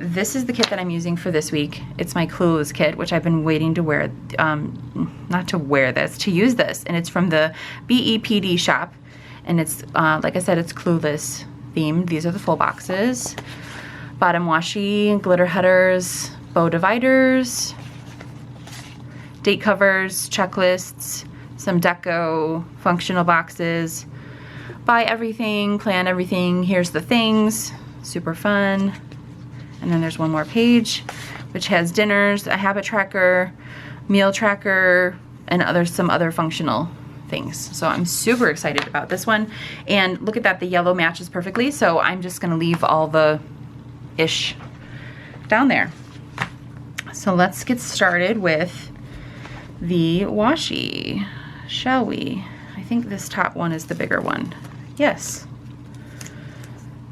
this is the kit that I'm using for this week. It's my Clueless kit, which I've been waiting to wear, not to wear this, to use this. And it's from the BEPD shop. And it's, like I said, it's Clueless themed. These are the full boxes. Bottom washi, glitter headers, bow dividers, date covers, checklists, some deco, functional boxes. Buy everything, plan everything, here's the things. Super fun. And then there's one more page, which has dinners, a habit tracker, meal tracker, and some other functional things. So I'm super excited about this one. And look at that, the yellow matches perfectly. So I'm just gonna leave all the ish down there. So let's get started with the washi, shall we? I think this top one is the bigger one. Yes.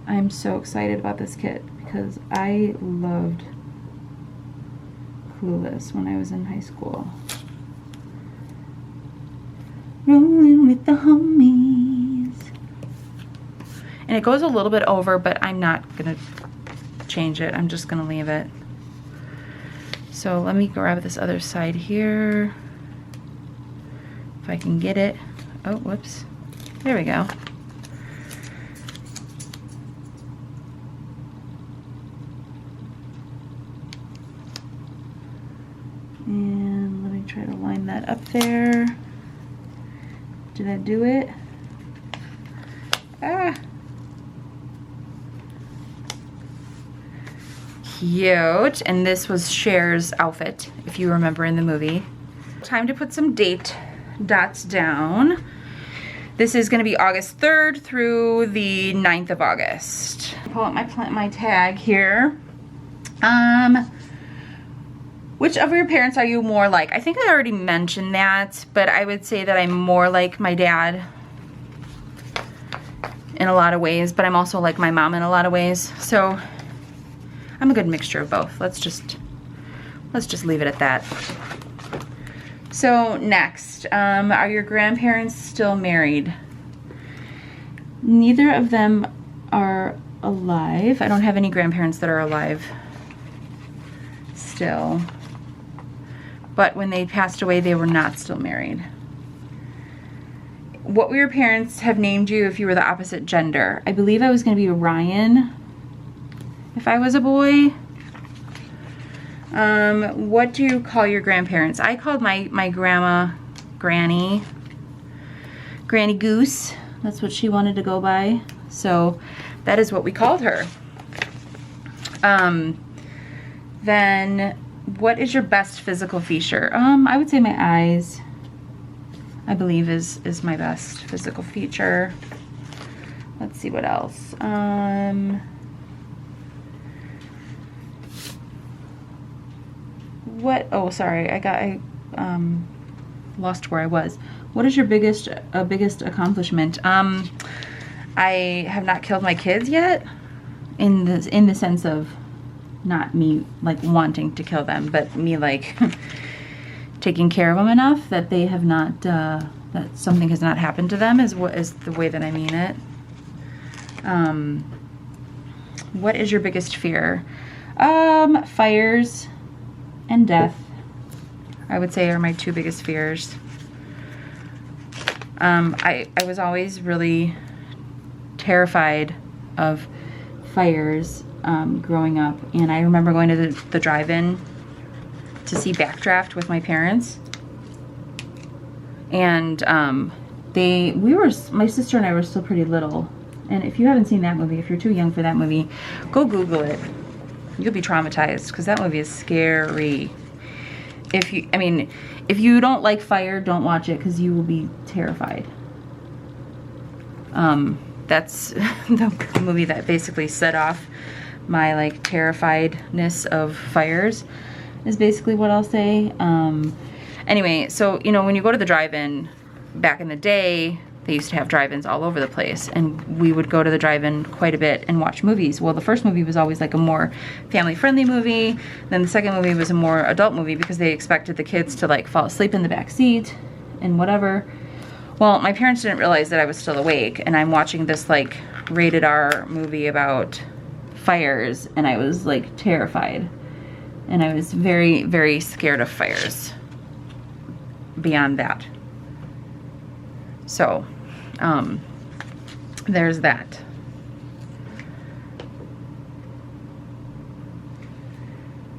I'm so excited about this kit because I loved Clueless when I was in high school. Rolling with the homies. And it goes a little bit over, but I'm not gonna change it. I'm just gonna leave it. So let me grab this other side here. If I can get it. Oh, whoops. There we go. And let me try to line that up there. Did I do it? Ah. Cute. And this was Cher's outfit, if you remember in the movie. Time to put some date dots down. This is gonna be August 3rd through the 9th of August. Pull out my tag here. Which of your parents are you more like? I think I already mentioned that, but I would say that I'm more like my dad in a lot of ways, but I'm also like my mom in a lot of ways. So I'm a good mixture of both. Let's just leave it at that. So next, are your grandparents still married? Neither of them are alive. I don't have any grandparents that are alive still. But when they passed away, they were not still married. What would your parents have named you if you were the opposite gender? I believe I was going to be Ryan if I was a boy. What do you call your grandparents? I called my grandma Granny Goose. That's what she wanted to go by. So that is what we called her. Then what is your best physical feature? I would say my eyes, I believe is my best physical feature. Let's see what else. Oh, sorry, I lost where I was. What is your biggest accomplishment? I have not killed my kids yet, in the sense of not me like wanting to kill them, but me like taking care of them enough that they have not, that something has not happened to them is the way that I mean it. What is your biggest fear? Fires and death, I would say, are my two biggest fears. I was always really terrified of fires growing up, and I remember going to the drive-in to see Backdraft with my parents, and my sister and I were still pretty little, and if you haven't seen that movie, if you're too young for that movie, go Google it. You'll be traumatized because that movie is scary. If you don't like fire, don't watch it because you will be terrified. That's the movie that basically set off my like terrifiedness of fires, is basically what I'll say. Anyway, so when you go to the drive-in, back in the day, they used to have drive-ins all over the place, and we would go to the drive-in quite a bit and watch movies. Well, the first movie was always like a more family-friendly movie. Then the second movie was a more adult movie because they expected the kids to like fall asleep in the back seat and whatever. Well, my parents didn't realize that I was still awake, and I'm watching this like rated R movie about fires, and I was like terrified. And I was very, very scared of fires beyond that. So, there's that.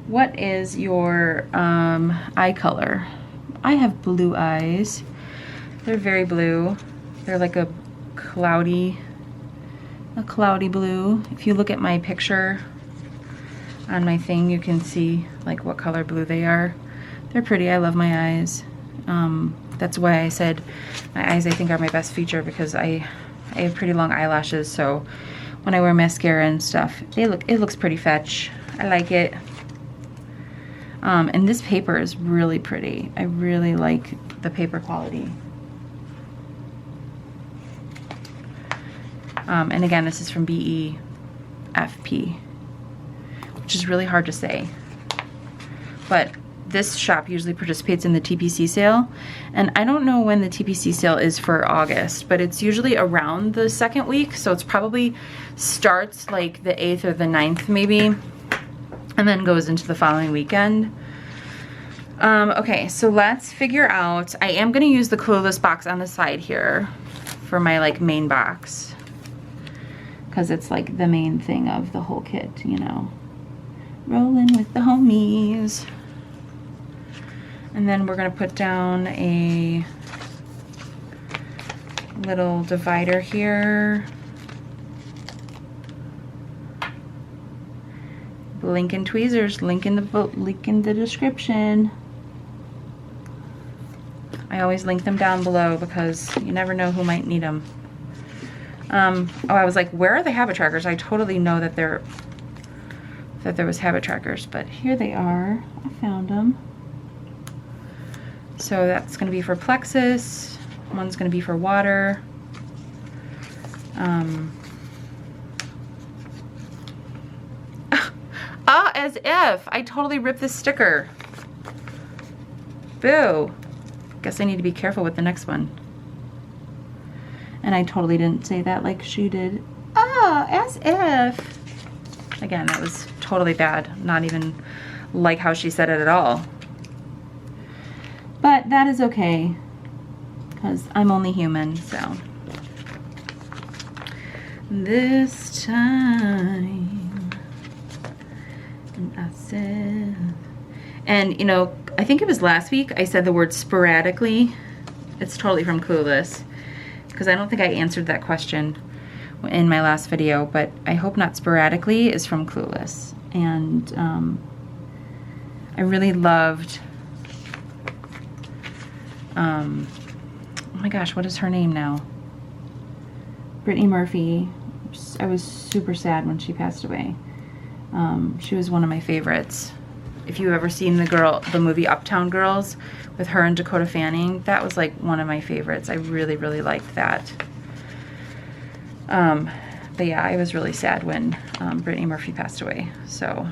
What is your eye color? I have blue eyes. They're very blue. They're like a cloudy blue. If you look at my picture on my thing, you can see like what color blue they are. They're pretty. I love my eyes. That's why I said my eyes I think are my best feature, because I have pretty long eyelashes, so when I wear mascara and stuff, it looks pretty fetch. I like it. And this paper is really pretty. I really like the paper quality. And again, this is from BEPD, which is really hard to say. But this shop usually participates in the TPC sale. And I don't know when the TPC sale is for August, but it's usually around the second week. So it's probably starts like the 8th or the 9th maybe, and then goes into the following weekend. Okay, so let's figure out, I am gonna use the Clueless box on the side here for my like main box, because it's like the main thing of the whole kit, you know. Rolling with the homies. And then we're gonna put down a little divider here. Link in tweezers, link in the description. I always link them down below because you never know who might need them. Oh, I was like, where are the habit trackers? I totally know that there was habit trackers, but here they are. I found them. So that's going to be for plexus. One's going to be for water. As if I totally ripped this sticker. Boo. Guess I need to be careful with the next one. And I totally didn't say that like she did. As if. Again, that was totally bad. Not even like how she said it at all. But that is okay, because I'm only human, so. This time, and I said, and you know, I think it was last week I said the word sporadically. It's totally from Clueless, because I don't think I answered that question in my last video, but I hope not. Sporadically is from Clueless. And I really loved, oh my gosh, what is her name now? Brittany Murphy. I was super sad when she passed away. She was one of my favorites. If you've ever seen the movie Uptown Girls with her and Dakota Fanning, that was like one of my favorites. I really, really liked that. But yeah, I was really sad when Brittany Murphy passed away. So,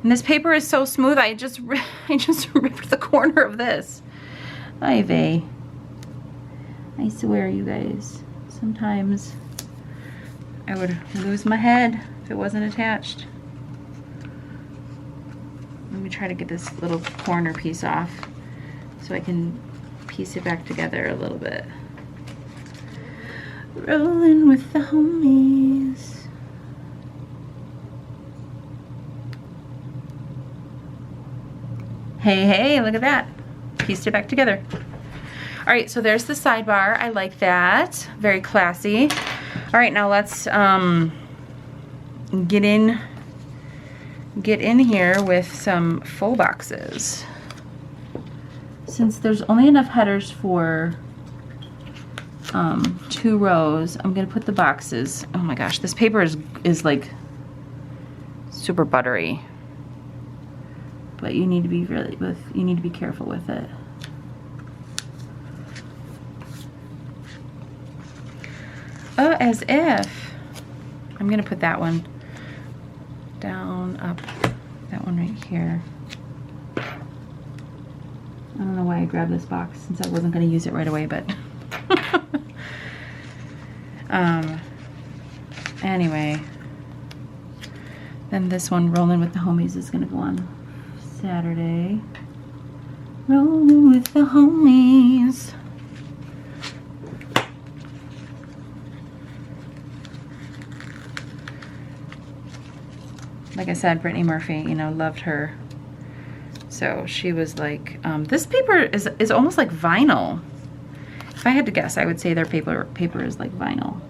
and this paper is so smooth. I just ripped the corner of this. Ay vey. I swear, you guys, sometimes I would lose my head if it wasn't attached. Let me try to get this little corner piece off so I can piece it back together a little bit. Rolling with the homies. Hey, hey, look at that. Pieced it back together. All right, so there's the sidebar. I like that. Very classy. All right, now let's get in here with some full boxes. Since there's only enough headers for 2 rows, I'm gonna put the boxes. Oh my gosh, this paper is like super buttery, but you need to be careful with it. Oh, as if. I'm gonna put that one down, up, that one right here. I don't know why I grabbed this box since I wasn't gonna use it right away, but anyway, Then this one, Rolling with the Homies, is gonna go on Saturday. Rolling with the Homies. Like I said, Brittany Murphy, you know, loved her. So she was like, this paper is almost like vinyl. If I had to guess, I would say their paper is like vinyl.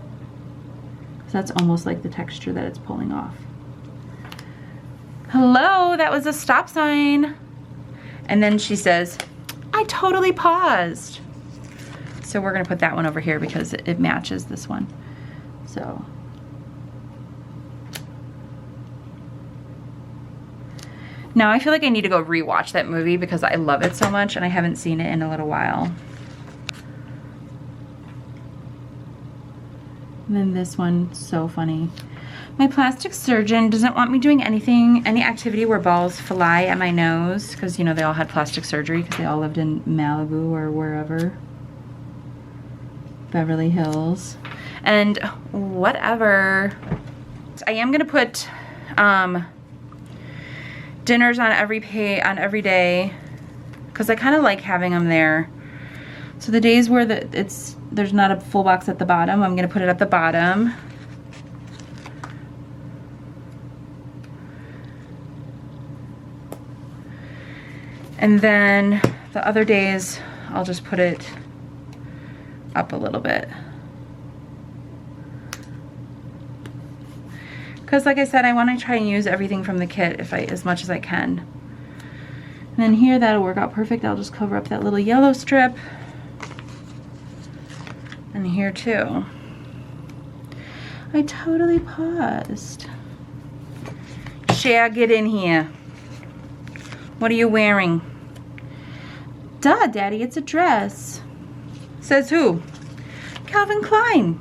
So that's almost like the texture that it's pulling off. Hello, that was a stop sign. And then she says, I totally paused. So we're gonna put that one over here because it matches this one. So. Now I feel like I need to go rewatch that movie because I love it so much and I haven't seen it in a little while. And then this one, so funny. My plastic surgeon doesn't want me doing any activity where balls fly at my nose because, you know, they all had plastic surgery because they all lived in Malibu or wherever. Beverly Hills. And whatever. I am gonna put dinners on every day because I kind of like having them there. So the days where there's not a full box at the bottom, I'm gonna put it at the bottom. And then the other days, I'll just put it up a little bit. Because like I said, I want to try and use everything from the kit as much as I can. And then here, that'll work out perfect. I'll just cover up that little yellow strip. And here too. I totally paused. Cher, get in here. What are you wearing? Duh, Daddy, it's a dress. Says who? Calvin Klein.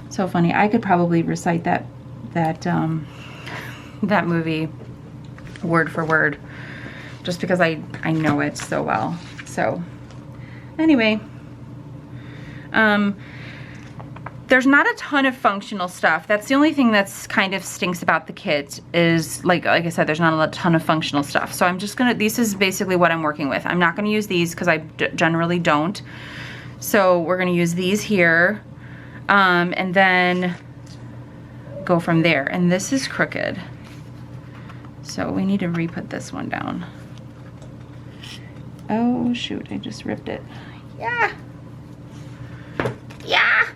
So funny. I could probably recite that movie word for word just because I know it so well. So anyway, there's not a ton of functional stuff. That's the only thing that's kind of stinks about the kit is like I said, there's not a ton of functional stuff. So I'm just gonna, this is basically what I'm working with. I'm not gonna use these because I generally don't. So we're gonna use these here. And then go from there. And this is crooked. So we need to re-put this one down. Oh shoot, I just ripped it. Yeah. Yeah.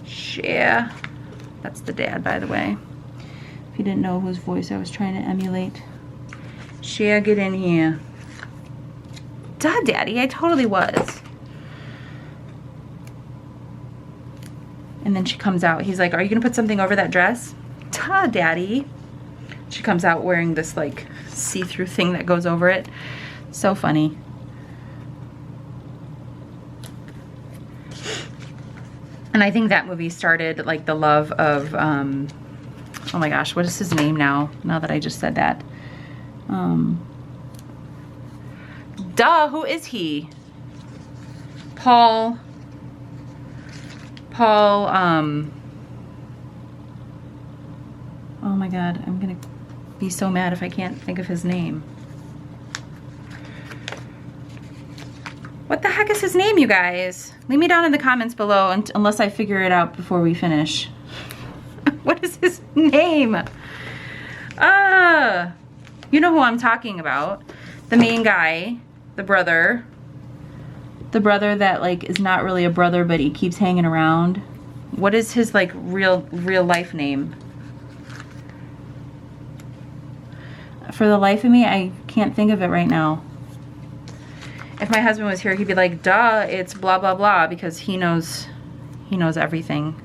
Cher. That's the dad, by the way. If you didn't know whose voice I was trying to emulate. Cher, get in here. Duh, Daddy, I totally was. And then she comes out. He's like, are you gonna put something over that dress? Duh, Daddy. She comes out wearing this like see-through thing that goes over it. So funny. And I think that movie started like the love of, oh my gosh, what is his name now? Now that I just said that. Duh, who is he? Paul, oh my God, I'm gonna be so mad if I can't think of his name. What the heck is his name, you guys? Leave me down in the comments below unless I figure it out before we finish. What is his name? You know who I'm talking about. The main guy, the brother that like is not really a brother, but he keeps hanging around. What is his like real life name? For the life of me, I can't think of it right now. If my husband was here, he'd be like, duh, it's blah, blah, blah, because he knows everything.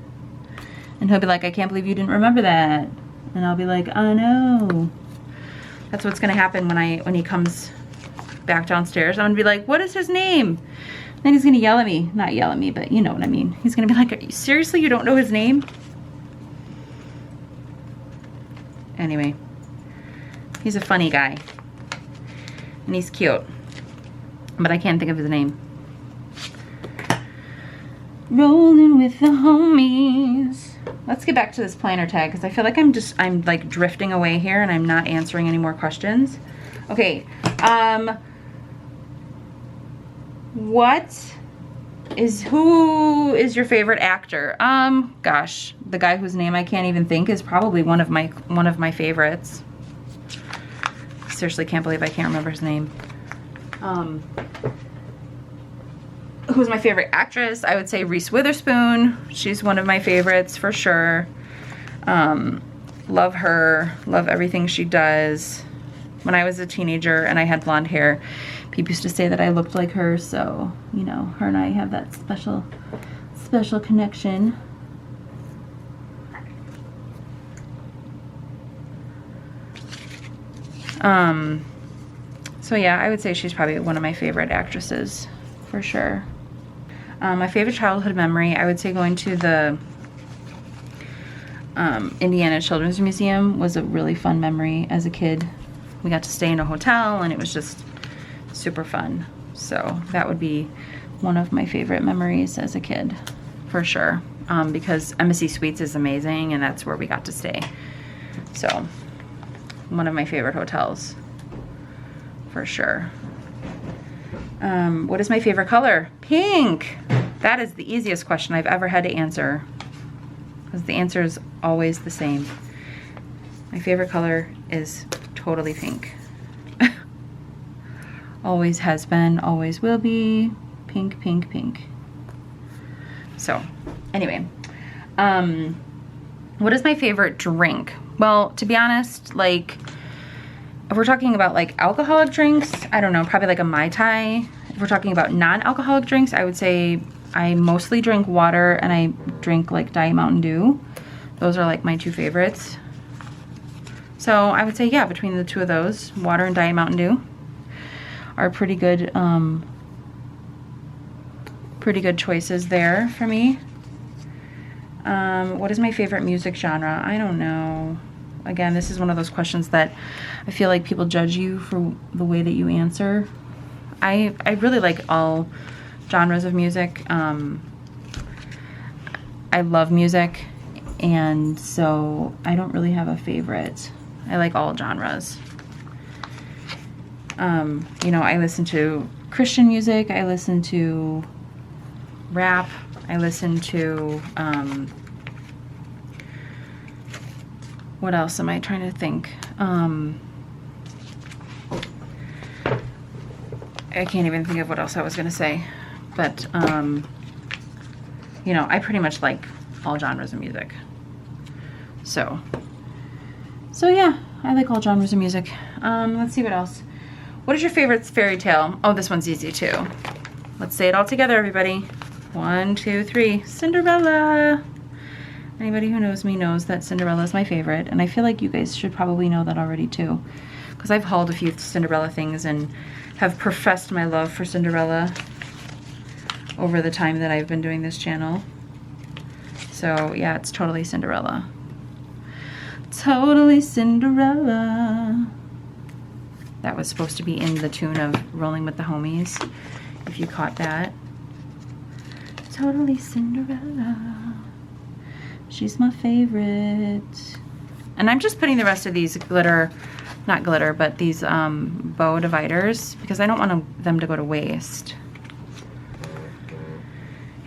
And he'll be like, I can't believe you didn't remember that. And I'll be like, oh no. That's what's gonna happen when he comes back downstairs. I'm gonna be like, what is his name? Then he's gonna yell at me. Not yell at me, but you know what I mean. He's gonna be like, are you, seriously, you don't know his name? Anyway, he's a funny guy. And he's cute. But I can't think of his name. Rolling with the homies. let's get back to this planner tag because I feel like I'm like drifting away here and I'm not answering any more questions. Okay, who is your favorite actor? Gosh, the guy whose name I can't even think is probably one of my favorites. Seriously, can't believe I can't remember his name. Who's my favorite actress? I would say Reese Witherspoon. She's one of my favorites for sure. Love her, love everything she does. When I was a teenager and I had blonde hair, people used to say that I looked like her, so, you know, her and I have that special connection. So yeah, I would say she's probably one of my favorite actresses, for sure. My favorite childhood memory, I would say going to the Indiana Children's Museum was a really fun memory as a kid. We got to stay in a hotel and it was just super fun. So that would be one of my favorite memories as a kid, for sure. Because Embassy Suites is amazing and that's where we got to stay. So one of my favorite hotels, for sure. What is my favorite color? Pink. That is the easiest question I've ever had to answer, because the answer is always the same. My favorite color is totally pink. Always has been, always will be. Pink, pink, pink. So, anyway. What is my favorite drink? Well, to be honest, like, if we're talking about like alcoholic drinks, I don't know, probably like a Mai Tai. If we're talking about non-alcoholic drinks, I would say I mostly drink water and I drink like Diet Mountain Dew. Those are like my two favorites. So I would say, yeah, between the two of those, water and Diet Mountain Dew are pretty good choices there for me. What is my favorite music genre? I don't know. Again, this is one of those questions that I feel like people judge you for the way that you answer. I really like all genres of music. I love music, and so I don't really have a favorite. I like all genres. You know, I listen to Christian music, I listen to rap, I listen to, what else am I trying to think? I can't even think of what else I was going to say, but, you know, I pretty much like all genres of music. So yeah, I like all genres of music. Let's see what else. What is your favorite fairy tale? Oh, this one's easy too. Let's say it all together, everybody. 1, 2, 3. Cinderella. Anybody who knows me knows that Cinderella is my favorite, and I feel like you guys should probably know that already too, because I've hauled a few Cinderella things and have professed my love for Cinderella over the time that I've been doing this channel. So yeah, it's totally Cinderella. Totally Cinderella. That was supposed to be in the tune of Rolling with the Homies, if you caught that. Totally Cinderella. She's my favorite. And I'm just putting the rest of these glitter, not glitter, but these bow dividers, because I don't want them to go to waste.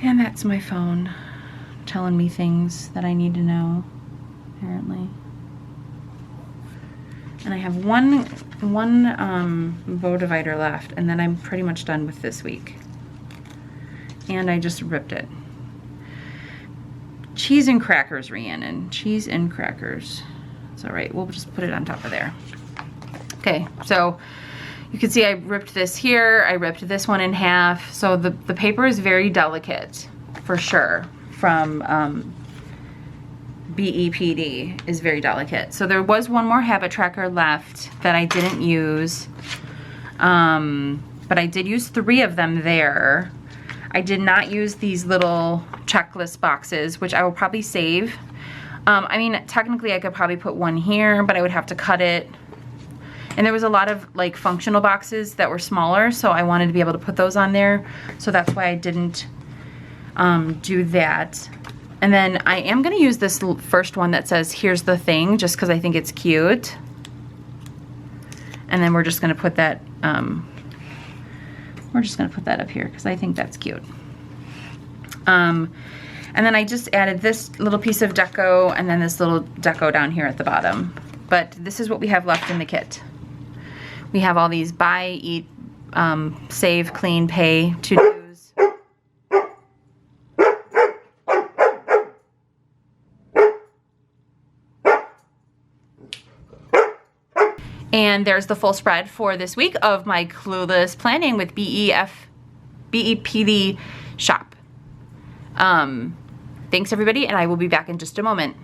And that's my phone telling me things that I need to know, apparently. And I have one bow divider left, and then I'm pretty much done with this week. And I just ripped it. Cheese and crackers, Rhiannon. Cheese and crackers. It's all right. We'll just put it on top of there. Okay, so you can see I ripped this here. I ripped this one in half. So the paper is very delicate, for sure, from BEPD is very delicate. So there was one more habit tracker left that I didn't use, but I did use 3 of them there. I did not use these little checklist boxes, which I will probably save. I mean, technically I could probably put one here, but I would have to cut it. And there was a lot of like functional boxes that were smaller, so I wanted to be able to put those on there. So that's why I didn't do that. And then I am going to use this first one that says, here's the thing, just because I think it's cute. And then we're just going to put that, up here because I think that's cute. And then I just added this little piece of deco and then this little deco down here at the bottom. But this is what we have left in the kit. We have all these buy, eat, save, clean, pay to-dos. And there's the full spread for this week of my Clueless Planning with BEPD shop. Thanks everybody, and I will be back in just a moment.